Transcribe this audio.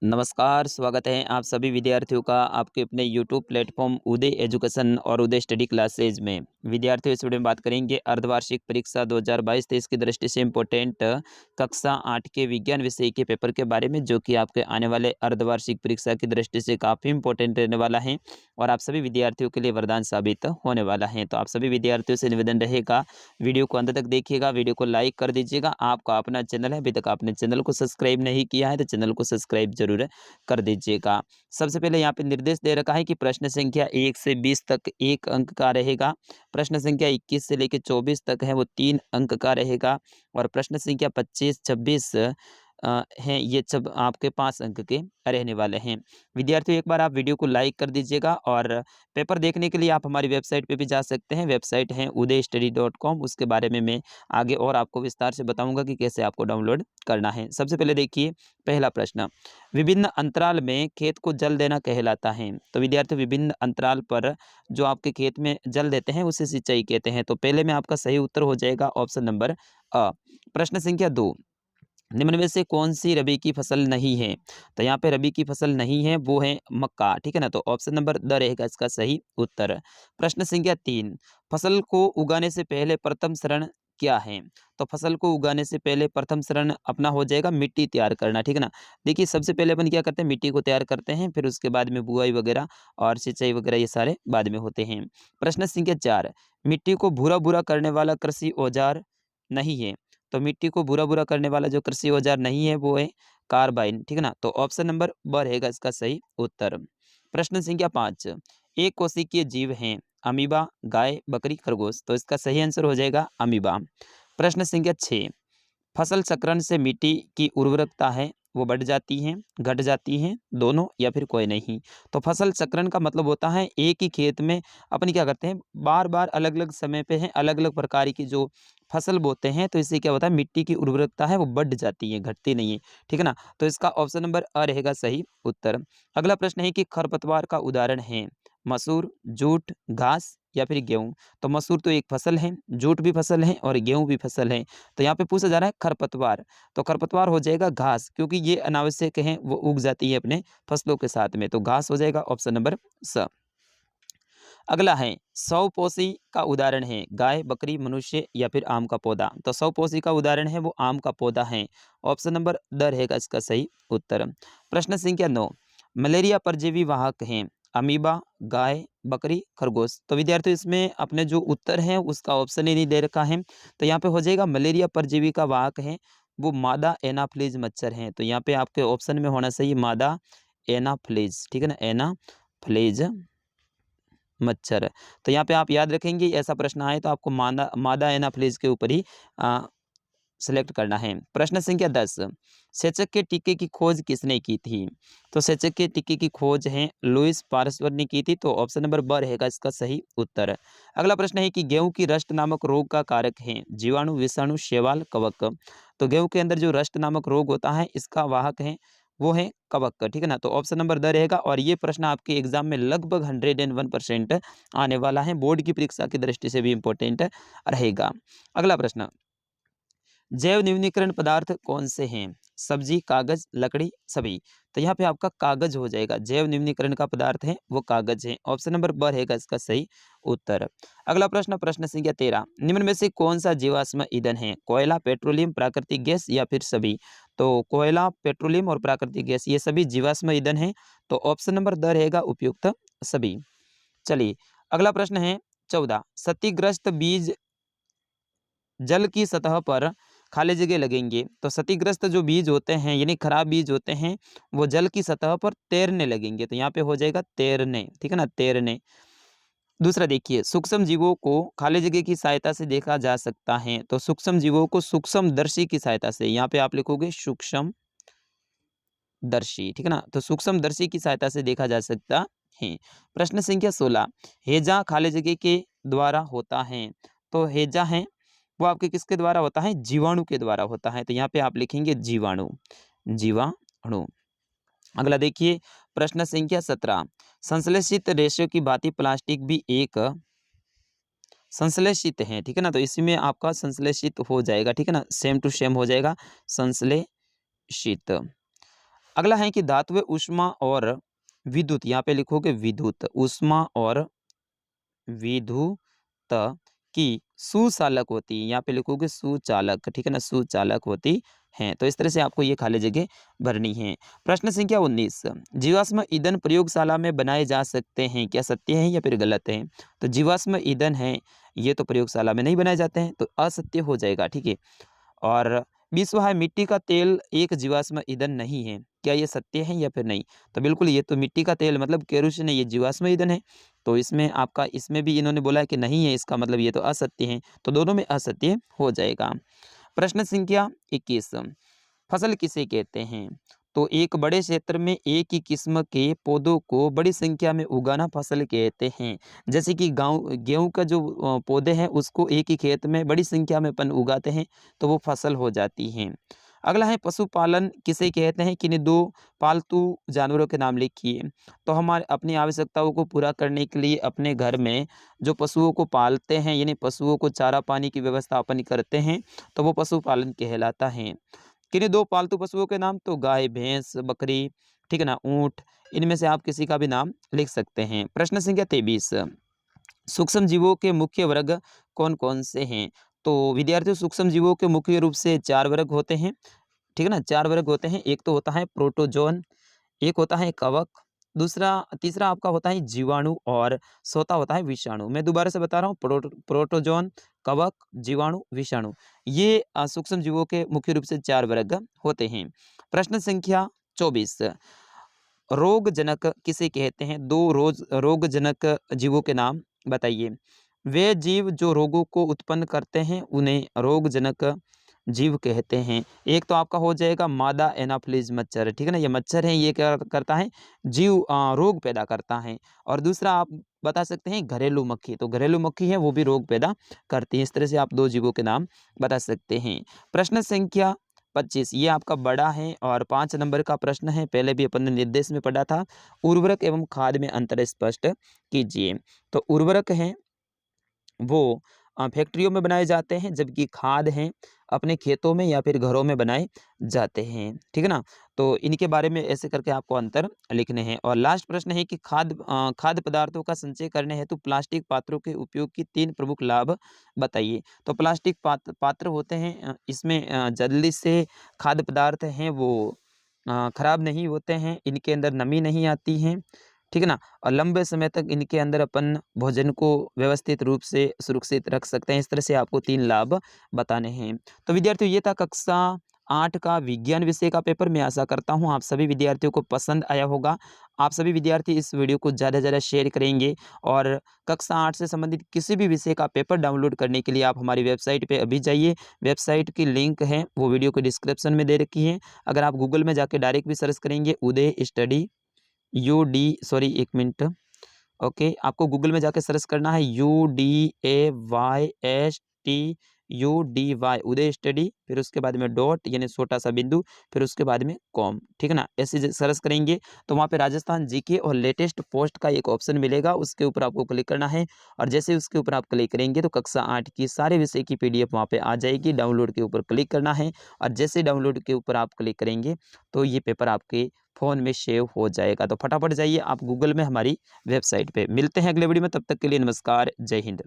नमस्कार, स्वागत है आप सभी विद्यार्थियों का आपके अपने यूट्यूब प्लेटफॉर्म उदय एजुकेशन और उदय स्टडी क्लासेज में। विद्यार्थियों, इस वीडियो में बात करेंगे अर्धवार्षिक परीक्षा 2022-23 की दृष्टि से इम्पोर्टेंट कक्षा 8 के विज्ञान विषय के पेपर के बारे में, जो कि आपके आने वाले अर्धवार्षिक परीक्षा की दृष्टि से काफ़ी इंपॉर्टेंट रहने वाला है और आप सभी विद्यार्थियों के लिए वरदान साबित होने वाला है। तो आप सभी विद्यार्थियों से निवेदन रहेगा, वीडियो को अंत तक देखिएगा, वीडियो को लाइक कर दीजिएगा। आपका अपना चैनल है, अभी तक आपने चैनल को सब्सक्राइब नहीं किया है तो चैनल को सब्सक्राइब जरूर कर दीजिएगा। सबसे पहले यहाँ पे निर्देश दे रखा है कि प्रश्न संख्या 1 से 20 तक 1 अंक का रहेगा। प्रश्न संख्या 21 से लेकर 24 तक है वो 3 अंक का रहेगा और प्रश्न संख्या 25, 26 हैं, ये सब आपके 5 अंक के रहने वाले हैं। विद्यार्थियों, एक बार आप वीडियो को लाइक कर दीजिएगा और पेपर देखने के लिए आप हमारी वेबसाइट पे भी जा सकते हैं। वेबसाइट है udaystudy.com। उसके बारे में मैं आगे और आपको विस्तार से बताऊंगा कि कैसे आपको डाउनलोड करना है। सबसे पहले देखिए पहला प्रश्न, विभिन्न अंतराल में खेत को जल देना कहलाता है। तो विद्यार्थी, विभिन्न अंतराल पर जो आपके खेत में जल देते हैं उसे सिंचाई कहते हैं। तो पहले में आपका सही उत्तर हो जाएगा ऑप्शन नंबर अ। प्रश्न संख्या 2, निम्न में से कौन सी रबी की फसल नहीं है? तो यहाँ पे रबी की फसल नहीं है, वो है मक्का, ठीक है ना। तो ऑप्शन नंबर द रहेगा इसका सही उत्तर। प्रश्न संख्या 3, फसल को उगाने से पहले प्रथम चरण क्या है? तो फसल को उगाने से पहले प्रथम चरण अपना हो जाएगा मिट्टी तैयार करना, ठीक है ना। देखिए, सबसे पहले अपन क्या करते हैं, मिट्टी को तैयार करते हैं, फिर उसके बाद में बुआई वगैरह और सिंचाई वगैरह ये सारे बाद में होते हैं। प्रश्न संख्या 4, मिट्टी को भूरा भूरा करने वाला कृषि औजार नहीं है। तो मिट्टी को भूरा-भूरा करने वाला जो कृषि औजार नहीं है वो है कार्बाइन, ठीक है ना। तो ऑप्शन नंबर ब रहेगा इसका सही उत्तर। प्रश्न संख्या 5, एक कोशिकीय जीव हैं अमीबा, गाय, बकरी, खरगोश। तो इसका सही आंसर हो जाएगा अमीबा। प्रश्न संख्या 6, फसल चक्रण से मिट्टी की उर्वरकता है वो बढ़ जाती है, घट जाती है, दोनों या फिर कोई नहीं। तो फसल चक्रण का मतलब होता है एक ही खेत में अपन क्या करते हैं, बार बार अलग अलग समय पे है अलग अलग प्रकार की जो फसल बोते हैं, तो इससे क्या होता है मिट्टी की उर्वरकता है वो बढ़ जाती है, घटती नहीं है, ठीक है ना। तो इसका ऑप्शन नंबर अ रहेगा सही उत्तर। अगला प्रश्न है कि खरपतवार का उदाहरण है मसूर, जूट, घास या फिर गेहूं। तो मसूर तो एक फसल है, जूट भी फसल है और गेहूं भी फसल है। तो यहाँ पे पूछा जा रहा है खरपतवार, तो खरपतवार हो जाएगा घास, क्योंकि ये अनावश्यक है, वो उग जाती है अपने फसलों के साथ में। तो घास हो जाएगा ऑप्शन नंबर स। अगला है सौपोषी का उदाहरण है गाय, बकरी, मनुष्य या फिर आम का पौधा। तो सौपोषी का उदाहरण है वो आम का पौधा है। ऑप्शन नंबर द रहेगा इसका सही उत्तर। प्रश्न संख्या 9, मलेरिया परजीवी वाहक हैं अमीबा, गाय, बकरी, खरगोश। तो विद्यार्थियों, इसमें अपने जो उत्तर है उसका ऑप्शन ही नहीं दे रखा है। तो यहाँ पे हो जाएगा मलेरिया परजीवी का वाहक है वो मादा एनाफ्लीज मच्छर हैं। तो यहाँ पे आपके ऑप्शन में होना चाहिए मादा एनाफ्लीज, ठीक है ना, एनाफ्लीज मच्छर। तो यहाँ पे आप याद रखेंगे, ऐसा प्रश्न आए तो आपको मादा मादा एनाफ्लीज के ऊपर ही सेलेक्ट करना है। प्रश्न संख्या 10, सेचक के टीके की खोज किसने की थी? तो सेचक के टीके की खोज है लुइस पार्सवर ने की थी। तो ऑप्शन नंबर ब रहेगा इसका सही उत्तर। अगला प्रश्न है कि गेहूं की रस्ट नामक रोग का कारक है जीवाणु, विषाणु, शैवाल, कवक। तो गेहूं के अंदर जो रस्ट नामक रोग होता है इसका वाहक है वो है कवक, ठीक है ना। तो ऑप्शन नंबर द रहेगा और ये प्रश्न आपके एग्जाम में लगभग 101% आने वाला है, बोर्ड की परीक्षा की दृष्टि से भी इंपॉर्टेंट रहेगा। अगला प्रश्न, जैव न्यूनीकरण पदार्थ कौन से हैं? सब्जी, कागज, लकड़ी, सभी। तो यहाँ पे आपका कागज हो जाएगा, जैव न्यूनीकरण का पदार्थ है वो कागज है। ऑप्शन नंबर ब रहेगा इसका सही उत्तर। अगला प्रश्न, प्रश्न संख्या 13, निम्न में से कौन सा जीवाश्म ईंधन है? कोयला, पेट्रोलियम, प्राकृतिक गैस या फिर सभी। तो कोयला, पेट्रोलियम और प्राकृतिक गैस ये सभी जीवाश्म ईंधन है। तो ऑप्शन नंबर द रहेगा उपयुक्त सभी। चलिए, अगला प्रश्न है 14, क्षतिग्रस्त बीज जल की सतह पर खाली जगह लगेंगे। तो क्षतिग्रस्त जो बीज होते हैं यानी खराब बीज होते हैं वो जल की सतह पर तैरने लगेंगे। तो यहाँ पे हो जाएगा तैरने, ठीक है ना, तैरने। दूसरा देखिए, सूक्ष्म जीवों को खाली जगह की सहायता से देखा जा सकता है। तो सूक्ष्म जीवों को सूक्ष्मदर्शी की सहायता से, यहाँ पे आप लिखोगे सूक्ष्म दर्शी, ठीक है ना। तो सूक्ष्मदर्शी की सहायता से देखा जा सकता है। प्रश्न संख्या 16, हेजा खाली जगह के द्वारा होता है। तो हेजा है वो आपके किसके द्वारा होता है? जीवाणु के द्वारा होता है। तो यहाँ पे आप लिखेंगे जीवाणु, जीवाणु। अगला देखिए, प्रश्न संख्या 17, संश्लेषित रेशों की भांति प्लास्टिक भी एक संश्लेषित है, ठीक है ना। तो इसी में आपका संश्लेषित हो जाएगा, ठीक है ना, सेम टू सेम हो जाएगा संश्लेषित। अगला है कि धातु ऊष्मा और विद्युत, यहाँ पे लिखोगे विद्युत, ऊष्मा और विद्युत की सुचालक होती है, यहाँ पे लिखोगे सुचालक, ठीक है ना, सुचालक होती हैं। तो इस तरह से आपको ये खाली जगह भरनी है। प्रश्न संख्या 19, जीवाश्म ईंधन प्रयोगशाला में बनाए जा सकते हैं, क्या सत्य है या फिर गलत है? तो जीवाश्म ईंधन है ये तो प्रयोगशाला में नहीं बनाए जाते हैं, तो असत्य हो जाएगा, ठीक है। और 20वां है मिट्टी का तेल एक जीवाश्म ईंधन नहीं है, क्या ये सत्य है या फिर नहीं? तो बिल्कुल ये तो मिट्टी का तेल मतलब केरोसिन है, ये जीवाश्म ईंधन है। तो इसमें आपका इसमें भी इन्होंने बोला है कि नहीं है, इसका मतलब ये तो असत्य है, तो दोनों में असत्य हो जाएगा। प्रश्न संख्या 21, फसल किसे कहते हैं? तो एक बड़े क्षेत्र में एक ही किस्म के पौधों को बड़ी संख्या में उगाना फसल कहते हैं। जैसे कि गेहूं का जो पौधे हैं उसको एक ही खेत में बड़ी संख्या में अपन उगाते हैं तो वो फसल हो जाती हैं। अगला है पशुपालन किसे कहते हैं? किन्हीं दो पालतू जानवरों के नाम लिखिए। तो हमारे अपनी आवश्यकताओं को पूरा करने के लिए अपने घर में जो पशुओं को पालते हैं, यानी पशुओं को चारा पानी की व्यवस्था अपन करते हैं, तो वो पशुपालन कहलाता है। किन्हीं दो पालतू पशुओं के नाम, तो गाय, भैंस, बकरी, ठीक है ना, ऊँट, इनमें से आप किसी का भी नाम लिख सकते हैं। प्रश्न संख्या 23, सूक्ष्म जीवों के मुख्य वर्ग कौन-कौन से हैं? तो विद्यार्थियों सूक्ष्म जीवों के मुख्य रूप से 4 वर्ग होते हैं, ठीक है ना, 4 वर्ग होते हैं। एक तो होता है प्रोटोजोन, एक होता है कवक, दूसरा तीसरा आपका होता है जीवाणु और चौथा होता है विषाणु। मैं दोबारा से बता रहा हूँ, प्रोटोजोन, कवक, जीवाणु, विषाणु, ये सूक्ष्म जीवों के मुख्य रूप से 4 वर्ग होते हैं। प्रश्न संख्या 24, रोगजनक किसे कहते हैं? 2 रोगजनक जीवों के नाम बताइए। वे जीव जो रोगों को उत्पन्न करते हैं उन्हें रोगजनक जीव कहते हैं। एक तो आपका हो जाएगा मादा एनाफ्लिज मच्छर, ठीक है ना, ये मच्छर है, ये क्या करता है, जीव रोग पैदा करता है। और दूसरा आप बता सकते हैं घरेलू मक्खी, तो घरेलू मक्खी है वो भी रोग पैदा करती है। इस तरह से आप 2 जीवों के नाम बता सकते हैं। प्रश्न संख्या 25, ये आपका बड़ा है और 5 नंबर का प्रश्न है, पहले भी अपन ने निर्देश में पढ़ा था। उर्वरक एवं खाद में अंतर स्पष्ट कीजिए। तो उर्वरक है वो फैक्ट्रियों में बनाए जाते हैं, जबकि खाद हैं अपने खेतों में या फिर घरों में बनाए जाते हैं, ठीक है ना। तो इनके बारे में ऐसे करके आपको अंतर लिखने हैं। और लास्ट प्रश्न है कि खाद्य पदार्थों का संचय करने हेतु प्लास्टिक पात्रों के उपयोग की 3 प्रमुख लाभ बताइए। तो प्लास्टिक पात्र होते हैं, इसमें जल्दी से खाद्य पदार्थ हैं वो खराब नहीं होते हैं, इनके अंदर नमी नहीं आती है, ठीक है ना, और लंबे समय तक इनके अंदर अपन भोजन को व्यवस्थित रूप से सुरक्षित रख सकते हैं। इस तरह से आपको 3 लाभ बताने हैं। तो विद्यार्थियों ये था कक्षा 8 का विज्ञान विषय का पेपर। मैं आशा करता हूँ आप सभी विद्यार्थियों को पसंद आया होगा। आप सभी विद्यार्थी इस वीडियो को ज़्यादा से ज़्यादा शेयर करेंगे और कक्षा 8 से संबंधित किसी भी विषय का पेपर डाउनलोड करने के लिए आप हमारी वेबसाइट पे अभी जाइए। वेबसाइट की लिंक है वो वीडियो के डिस्क्रिप्शन में दे रखी है। अगर आप गूगल में जाके डायरेक्ट भी सर्च करेंगे उदय स्टडी एक मिनट, ओके, आपको गूगल में जाके सर्च करना है UDAYSTUDY उदय स्टडी, फिर उसके बाद में डॉट यानी छोटा सा बिंदु, फिर उसके बाद में कॉम, ठीक है ना। ऐसे सर्च करेंगे तो वहाँ पे राजस्थान जीके और लेटेस्ट पोस्ट का एक ऑप्शन मिलेगा, उसके ऊपर आपको क्लिक करना है। और जैसे ही उसके ऊपर आप क्लिक करेंगे तो कक्षा 8 की सारे विषय की PDF वहाँ पे आ जाएगी। डाउनलोड के ऊपर क्लिक करना है और जैसे डाउनलोड के ऊपर आप क्लिक करेंगे तो ये पेपर आपके फ़ोन में सेव हो जाएगा। तो फटाफट जाइए आप गूगल में हमारी वेबसाइट पे। मिलते हैं अगले वीडियो में, तब तक के लिए नमस्कार, जय हिंद।